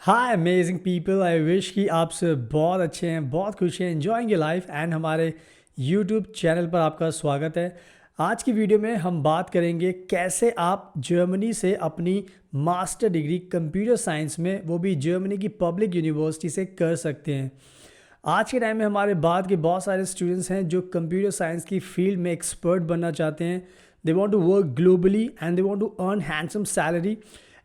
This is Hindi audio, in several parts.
Hi amazing people, I wish कि आप सब बहुत अच्छे हैं, बहुत खुश हैं, एंजॉइंग योर लाइफ एंड हमारे यूट्यूब चैनल पर आपका स्वागत है। आज की वीडियो में हम बात करेंगे कैसे आप जर्मनी से अपनी मास्टर डिग्री कंप्यूटर साइंस में, वो भी जर्मनी की पब्लिक यूनिवर्सिटी से कर सकते हैं। आज के टाइम में हमारे बाद के बहुत सारे स्टूडेंट्स हैं जो कंप्यूटर साइंस की फील्ड में एक्सपर्ट बनना चाहते हैं। They want to work globally and they want to earn handsome salary,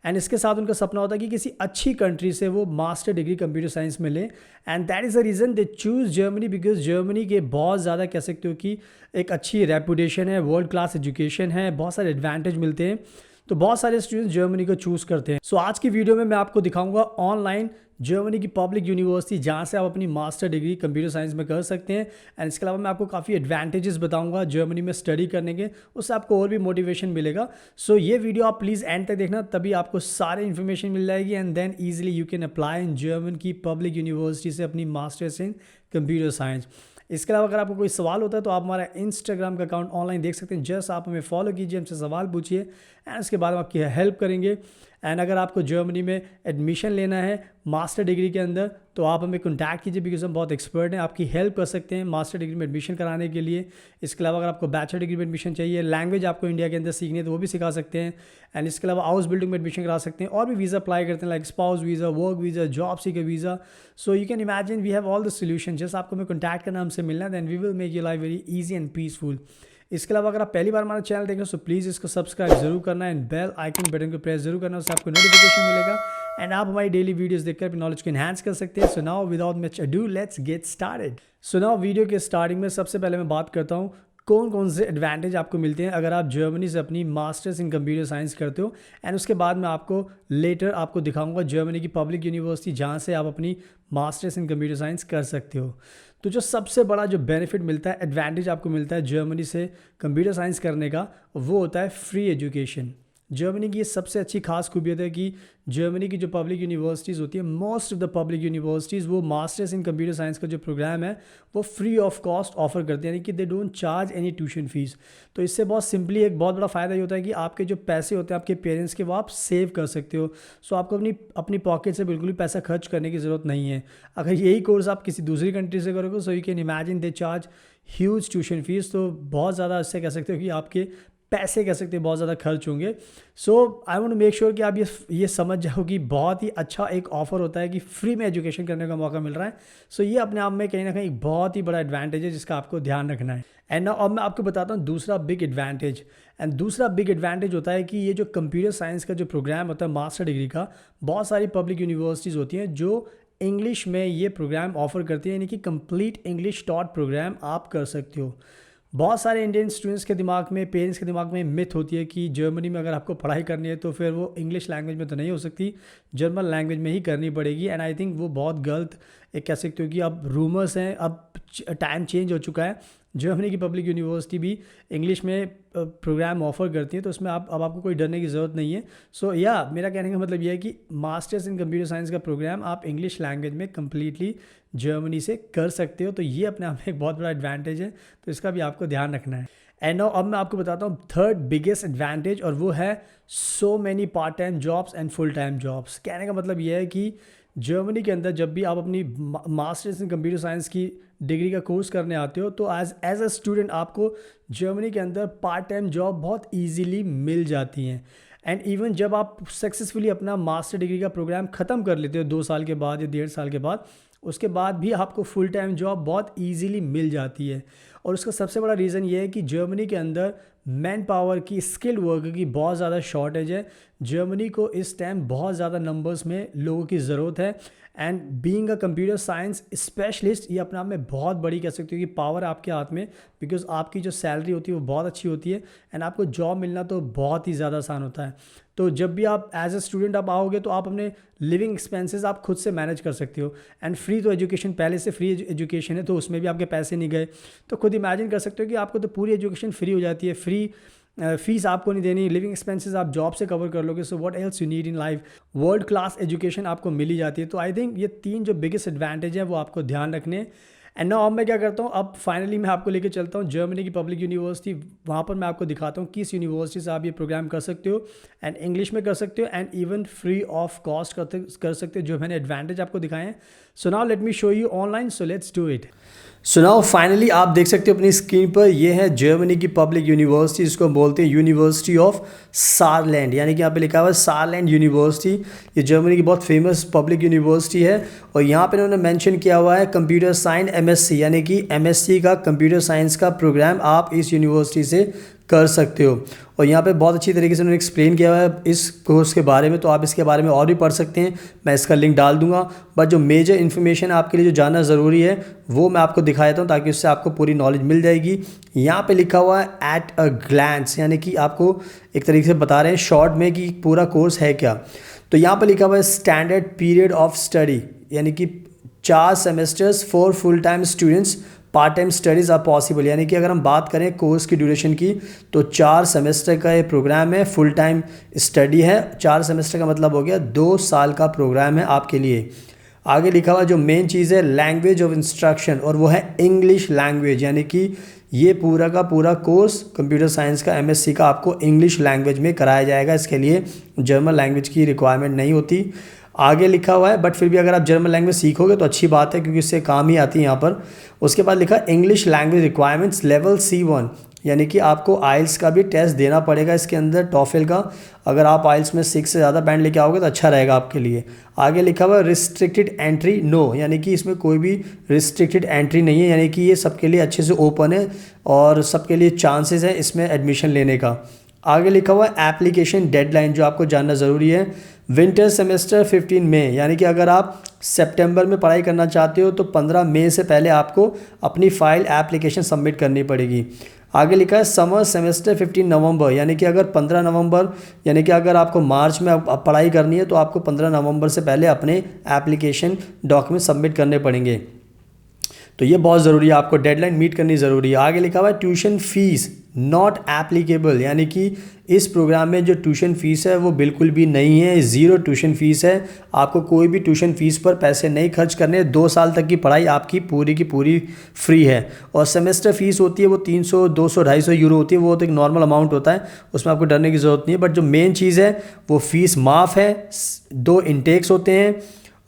and इसके साथ उनका सपना होता है कि किसी अच्छी कंट्री से वो मास्टर डिग्री कंप्यूटर साइंस में लें। And that is the reason they choose Germany, because Germany के बहुत ज़्यादा कह सकते हो कि एक अच्छी रेपुटेशन है, वर्ल्ड क्लास एजुकेशन है, बहुत सारे एडवांटेज मिलते हैं, तो बहुत सारे स्टूडेंट्स जर्मनी को चूज़ करते हैं। सो आज की वीडियो में मैं आपको दिखाऊंगा ऑनलाइन जर्मनी की पब्लिक यूनिवर्सिटी जहाँ से आप अपनी मास्टर डिग्री कंप्यूटर साइंस में कर सकते हैं। एंड इसके अलावा मैं आपको काफ़ी एडवांटेजेस बताऊंगा जर्मनी में स्टडी करने के, उससे आपको और भी मोटिवेशन मिलेगा। सो ये वीडियो आप प्लीज़ एंड तक देखना, तभी आपको सारी इन्फॉर्मेशन मिल जाएगी and then easily you can apply in German की पब्लिक यूनिवर्सिटी से अपनी मास्टर्स इन कंप्यूटर साइंस। इसके अलावा अगर आपको कोई सवाल होता है तो आप हमारा इंस्टाग्राम का अकाउंट ऑनलाइन देख सकते हैं। जस्ट आप हमें फॉलो कीजिए, हमसे सवाल पूछिए एंड उसके बाद हम आपकी हेल्प करेंगे। एंड अगर आपको जर्मनी में एडमिशन लेना है मास्टर डिग्री के अंदर तो आप हमें कॉन्टैक्ट कीजिए, बिकॉज हम बहुत एक्सपर्ट हैं, आपकी हेल्प कर सकते हैं मास्टर डिग्री में एडमिशन कराने के लिए। इसके अलावा अगर आपको बैचलर डिग्री में एडमिशन चाहिए, लैंग्वेज आपको इंडिया के अंदर सीखनी है तो वो भी सिखा सकते हैं। एंड इसके अलावा हाउस बिल्डिंग में एडमिशन करा सकते हैं, और भी वीज़ा अप्लाई करते हैं like spouse visa, work visa, job seeker visa. So you can imagine we have all the solution. Just आपको हमें कॉन्टैक्ट करना, हमसे मिलना, then we will make your life very easy and peaceful. इसके अलावा अगर आप पहली बार हमारा चैनल देख रहे हो तो प्लीज़ इसको सब्सक्राइब जरूर करना एंड बेल आइकन बटन को प्रेस जरूर करना, उससे आपको नोटिफिकेशन मिलेगा एंड आप हमारी डेली वीडियोस देखकर अपनी नॉलेज को एनहांस कर सकते हैं। So now without much ado let's get started. So now video के स्टार्टिंग में सबसे पहले मैं बात करता हूँ कौन कौन से एडवांटेज आपको मिलते हैं अगर आप जर्मनी से अपनी मास्टर्स इन कंप्यूटर साइंस करते हो। एंड उसके बाद मैं आपको लेटर आपको दिखाऊंगा जर्मनी की पब्लिक यूनिवर्सिटी जहाँ से आप अपनी मास्टर्स इन कंप्यूटर साइंस कर सकते हो। तो जो सबसे बड़ा जो बेनिफिट मिलता है, एडवांटेज आपको मिलता है जर्मनी से कंप्यूटर साइंस करने का, वो होता है फ्री एजुकेशन। जर्मनी की ये सबसे अच्छी खास खूबियत है कि जर्मनी की जो पब्लिक यूनिवर्सिटीज़ होती है, most of the public universities वो मास्टर्स इन कंप्यूटर साइंस का जो प्रोग्राम है वो फ्री ऑफ कॉस्ट ऑफर करते हैं, यानी कि they don't charge any tuition fees. तो इससे बहुत सिंपली एक बहुत बड़ा फ़ायदा ये होता है कि आपके जो पैसे होते हैं आपके पेरेंट्स के, वो आप सेव कर सकते हो। सो आपको अपनी पॉकेट से बिल्कुल भी पैसा खर्च करने की ज़रूरत नहीं है। अगर यही कोर्स आप किसी दूसरी कंट्री से करोगे, सो you can imagine they charge huge tuition fees, तो बहुत ज़्यादा इससे कह सकते हो कि आपके पैसे कह सकते हैं बहुत ज़्यादा खर्च होंगे। So I want to make sure कि आप ये समझ जाओ कि बहुत ही अच्छा एक ऑफर होता है कि फ्री में एजुकेशन करने का मौका मिल रहा है। सो ये अपने आप में कहीं ना कहीं एक बहुत ही बड़ा एडवांटेज है जिसका आपको ध्यान रखना है। एंड नाउ अब मैं आपको बताता हूँ दूसरा बिग एडवांटेज। एंड दूसरा बिग एडवांटेज होता है कि ये जो कंप्यूटर साइंस का जो प्रोग्राम होता है मास्टर डिग्री का, बहुत सारी पब्लिक यूनिवर्सिटीज़ होती हैं जो इंग्लिश में ये प्रोग्राम ऑफर करती है, यानी कि कंप्लीट इंग्लिश टॉट प्रोग्राम आप कर सकते हो। बहुत सारे इंडियन स्टूडेंट्स के दिमाग में, पेरेंट्स के दिमाग में मिथ होती है कि जर्मनी में अगर आपको पढ़ाई करनी है तो फिर वो इंग्लिश लैंग्वेज में तो नहीं हो सकती, जर्मन लैंग्वेज में ही करनी पड़ेगी। एंड आई थिंक वो बहुत गलत एक कह सकते हो कि अब रूमर्स हैं, अब टाइम चेंज हो चुका है। जर्मनी की पब्लिक यूनिवर्सिटी भी इंग्लिश में प्रोग्राम ऑफर करती है, तो उसमें अब आपको कोई डरने की ज़रूरत नहीं है। सो मेरा कहने का मतलब यह है कि मास्टर्स इन कंप्यूटर साइंस का प्रोग्राम आप इंग्लिश लैंग्वेज में कम्प्लीटली जर्मनी से कर सकते हो, तो ये अपने आप में एक बहुत बड़ा एडवांटेज है, तो इसका भी आपको ध्यान रखना है। एंड नाउ अब मैं आपको बताता हूँ थर्ड बिगेस्ट एडवांटेज, और वो है so many part time jobs and full time jobs. कहने का मतलब ये है कि जर्मनी के अंदर जब भी आप अपनी मास्टर्स इन कंप्यूटर साइंस की डिग्री का कोर्स करने आते हो तो एज अ स्टूडेंट आपको जर्मनी के अंदर पार्ट टाइम जॉब बहुत ईजीली मिल जाती हैं। एंड इवन जब आप सक्सेसफुली अपना मास्टर डिग्री का प्रोग्राम ख़त्म कर लेते हो 2 साल के बाद या 1.5 साल के बाद, उसके बाद भी आपको फुल टाइम जॉब बहुत ईजीली मिल जाती है। और उसका सबसे बड़ा रीज़न ये है कि जर्मनी के अंदर मैन पावर की, स्किल्ड वर्कर की बहुत ज़्यादा शॉर्टेज है। जर्मनी को इस टाइम बहुत ज़्यादा नंबर्स में लोगों की ज़रूरत है। And being a computer science specialist, ये अपने आप में बहुत बड़ी कह सकते हो कि पावर आपके हाथ में, बिकॉज आपकी जो सैलरी होती है वो बहुत अच्छी होती है एंड आपको जॉब मिलना तो बहुत ही ज़्यादा आसान होता है। तो जब भी आप एज ए स्टूडेंट आप आओगे तो आप अपने लिविंग एक्सपेंसेस आप खुद से मैनेज कर सकते हो। एंड फ्री तो एजुकेशन, पहले से फ्री एजुकेशन है, तो उसमें भी आपके पैसे नहीं गए। तो खुद इमेजिन कर सकते हो कि आपको तो पूरी एजुकेशन फ्री हो जाती है, फ्री फीस आपको नहीं देनी, लिविंग एक्सपेंसेस आप जॉब से कवर कर लोगे। So what else you need in life, world class education आपको मिल ही जाती है। तो आई थिंक ये 3 जो बिगेस्ट एडवांटेज है वो आपको ध्यान रखने। एंड नाउ अब मैं क्या करता हूँ, अब फाइनली मैं आपको लेके चलता हूँ जर्मनी की पब्लिक यूनिवर्सिटी। वहाँ पर मैं आपको दिखाता हूँ किस यूनिवर्सिटी से आप ये प्रोग्राम कर सकते हो, एंड इंग्लिश में कर सकते हो, and even free of cost कर सकते हो, जो मैंने एडवांटेज आपको दिखाए हैं। So now let me show you online, so let's do it. So now finally आप देख सकते हो अपनी स्क्रीन पर, ये है जर्मनी की पब्लिक यूनिवर्सिटी, जिसको हम बोलते हैं यूनिवर्सिटी ऑफ सारलैंड, यानी कि यहाँ पे लिखा हुआ है सारलैंड यूनिवर्सिटी। ये जर्मनी की बहुत फेमस पब्लिक यूनिवर्सिटी है, और यहाँ पे उन्होंने मेंशन किया हुआ है कंप्यूटर साइंस एमएससी, यानी कि एमएससी का कंप्यूटर साइंस का प्रोग्राम आप इस यूनिवर्सिटी से कर सकते हो। और यहाँ पे बहुत अच्छी तरीके से उन्होंने एक्सप्लेन किया हुआ है इस कोर्स के बारे में, तो आप इसके बारे में और भी पढ़ सकते हैं, मैं इसका लिंक डाल दूंगा। बट जो मेजर इन्फॉर्मेशन आपके लिए जो जानना ज़रूरी है वो मैं आपको दिखा देता हूँ, ताकि उससे आपको पूरी नॉलेज मिल जाएगी। यहाँ पे लिखा हुआ है एट अ ग्लैंस, यानी कि आपको एक तरीके से बता रहे हैं शॉर्ट में कि पूरा कोर्स है क्या। तो यहाँ पे लिखा हुआ है स्टैंडर्ड पीरियड ऑफ स्टडी, यानी कि 4 semesters for full time students, part time studies are possible. यानी कि अगर हम बात करें कोर्स की ड्यूरेशन की, तो 4 सेमेस्टर का ये प्रोग्राम है, फुल टाइम स्टडी है। 4 सेमेस्टर का मतलब हो गया 2 साल का प्रोग्राम है आपके लिए। आगे लिखा हुआ जो मेन चीज़ है लैंग्वेज ऑफ इंस्ट्रक्शन, और वो है इंग्लिश लैंग्वेज, यानी कि ये पूरा का पूरा कोर्स कंप्यूटर साइंस का एमएससी का आपको इंग्लिश लैंग्वेज में कराया जाएगा। इसके लिए जर्मन लैंग्वेज की रिक्वायरमेंट नहीं होती। आगे लिखा हुआ है, बट फिर भी अगर आप जर्मन लैंग्वेज सीखोगे तो अच्छी बात है, क्योंकि इससे काम ही आती है यहाँ पर। उसके बाद लिखा English language requirements level C1, यानी कि आपको आइल्स का भी टेस्ट देना पड़ेगा इसके अंदर, टॉफेल का। अगर आप आइल्स में 6 से ज़्यादा बैंड लेके आओगे तो अच्छा रहेगा आपके लिए। आगे लिखा हुआ रिस्ट्रिक्टेड एंट्री नो, यानी कि इसमें कोई भी रिस्ट्रिक्टेड एंट्री नहीं है, यानी कि ये सबके लिए अच्छे से ओपन है और सबके लिए चांसेस है इसमें एडमिशन लेने का। आगे लिखा हुआ है एप्लीकेशन डेडलाइन, जो आपको जानना ज़रूरी है, विंटर सेमेस्टर 15 मई, यानी कि अगर आप सितंबर में पढ़ाई करना चाहते हो तो 15 मई से पहले आपको अपनी फ़ाइल एप्लीकेशन सबमिट करनी पड़ेगी। आगे लिखा है समर सेमेस्टर 15 नवंबर, यानी कि अगर 15 नवंबर, यानी कि अगर आपको मार्च में पढ़ाई करनी है तो आपको 15 नवंबर से पहले अपने एप्लीकेशन डॉक्यूमेंट सबमिट करने पड़ेंगे। तो ये बहुत ज़रूरी है, आपको डेडलाइन मीट करनी ज़रूरी है। आगे लिखा हुआ है ट्यूशन फीस नॉट एप्लीकेबल, यानी कि इस प्रोग्राम में जो ट्यूशन फ़ीस है वो बिल्कुल भी नहीं है, 0 ट्यूशन फ़ीस है। आपको कोई भी ट्यूशन फ़ीस पर पैसे नहीं खर्च करने, 2 साल तक की पढ़ाई आपकी पूरी की पूरी फ्री है। और सेमेस्टर फ़ीस होती है वो 300, 200, 250 यूरो होती है, वो तो एक नॉर्मल अमाउंट होता है, उसमें आपको डरने की ज़रूरत नहीं है। बट जो मेन चीज़ है वो फ़ीस माफ़ है, 2 इनटेक्स होते हैं,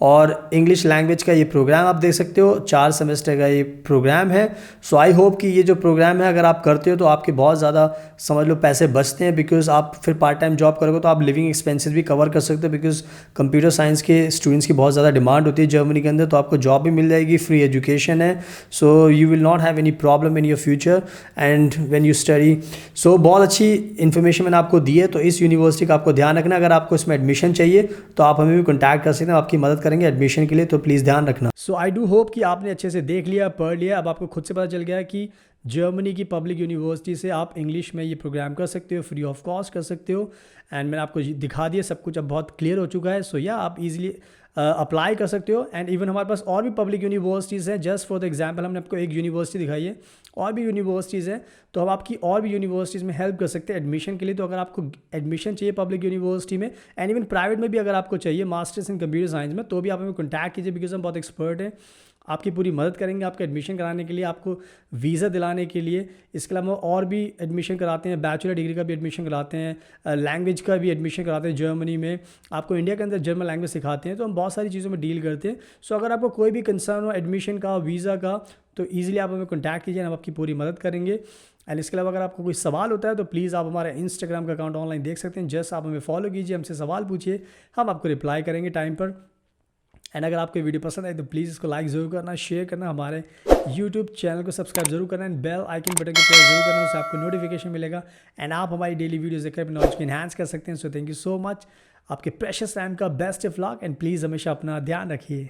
और इंग्लिश लैंग्वेज का ये प्रोग्राम आप देख सकते हो, 4 सेमेस्टर का ये प्रोग्राम है। सो आई होप कि ये जो प्रोग्राम है अगर आप करते हो तो आपके बहुत ज़्यादा समझ लो पैसे बचते हैं, बिकॉज आप फिर पार्ट टाइम जॉब करोगे तो आप लिविंग एक्सपेंसेस भी कवर कर सकते हो, बिकॉज कंप्यूटर साइंस के स्टूडेंट्स की बहुत ज़्यादा डिमांड होती है जर्मनी के अंदर, तो आपको जॉब भी मिल जाएगी, फ्री एजुकेशन है। So you will not have any problem in your future and when you study. So बहुत अच्छी इन्फॉर्मेशन मैंने आपको दी है, तो इस यूनिवर्सिटी का आपको ध्यान रखना। अगर आपको इसमें एडमिशन चाहिए तो आप हमें भी कॉन्टैक्ट कर सकते हैं, आपकी मदद करेंगे एडमिशन के लिए, तो प्लीज़ ध्यान रखना। सो आई डू होप कि आपने अच्छे से देख लिया, पढ़ लिया, अब आपको खुद से पता चल गया कि जर्मनी की पब्लिक यूनिवर्सिटी से आप इंग्लिश में ये प्रोग्राम कर सकते हो, फ्री ऑफ कॉस्ट कर सकते हो। एंड मैंने आपको दिखा दिया, सब कुछ अब बहुत क्लियर हो चुका है। सो या आप इजीली अप्लाई कर सकते हो। एंड इवन हमारे पास और भी पब्लिक यूनिवर्सिटीज़ हैं, जस्ट फॉर द एग्जांपल हमने आपको एक यूनिवर्सिटी दिखाई है, और भी यूनिवर्सिटीज़ हैं, तो हम आपकी और भी यूनिवर्सिटीज़ में हेल्प कर सकते हैं एडमिशन के लिए। तो अगर आपको एडमिशन चाहिए पब्लिक यूनिवर्सिटी में, एंड इवन प्राइवेट में भी अगर आपको चाहिए मास्टर्स इन कंप्यूटर साइंस में, तो भी आप हमें कॉन्टैक्ट कीजिए, बिकॉज हम बहुत एक्सपर्ट हैं, आपकी पूरी मदद करेंगे आपका एडमिशन कराने के लिए, आपको वीज़ा दिलाने के लिए। इसके अलावा और भी एडमिशन कराते हैं, बैचलर डिग्री का भी एडमिशन कराते हैं, लैंग्वेज का भी एडमिशन कराते हैं जर्मनी में, आपको इंडिया के अंदर जर्मन लैंग्वेज सिखाते हैं, तो हम बहुत सारी चीज़ों में डील करते हैं। सो अगर आपको कोई भी कंसर्न हो एडमिशन का, वीज़ा का, तो ईजिली आप हमें कॉन्टैक्ट कीजिए, हम आपकी पूरी मदद करेंगे। एंड इसके अलावा अगर आपको कोई सवाल होता है तो प्लीज़ आप हमारे इंस्टाग्राम का अकाउंट ऑनलाइन देख सकते हैं, जस्ट आप हमें फॉलो कीजिए, हमसे सवाल पूछिए, हम आपको रिप्लाई करेंगे टाइम पर। एंड अगर आपको वीडियो पसंद आए तो प्लीज़ इसको लाइक ज़रूर करना, शेयर करना, हमारे यूट्यूब चैनल को सब्सक्राइब जरूर करना, एंड बेल आइकन बटन को प्रेस जरूर करना, उससे आपको नोटिफिकेशन मिलेगा एंड आप हमारी डेली वीडियोज़ देखकर अपनी नॉलेज को इन्हांस कर सकते हैं। So thank you so much, आपके प्रेशियस टाइम का best of luck, and please हमेशा अपना ध्यान रखिए।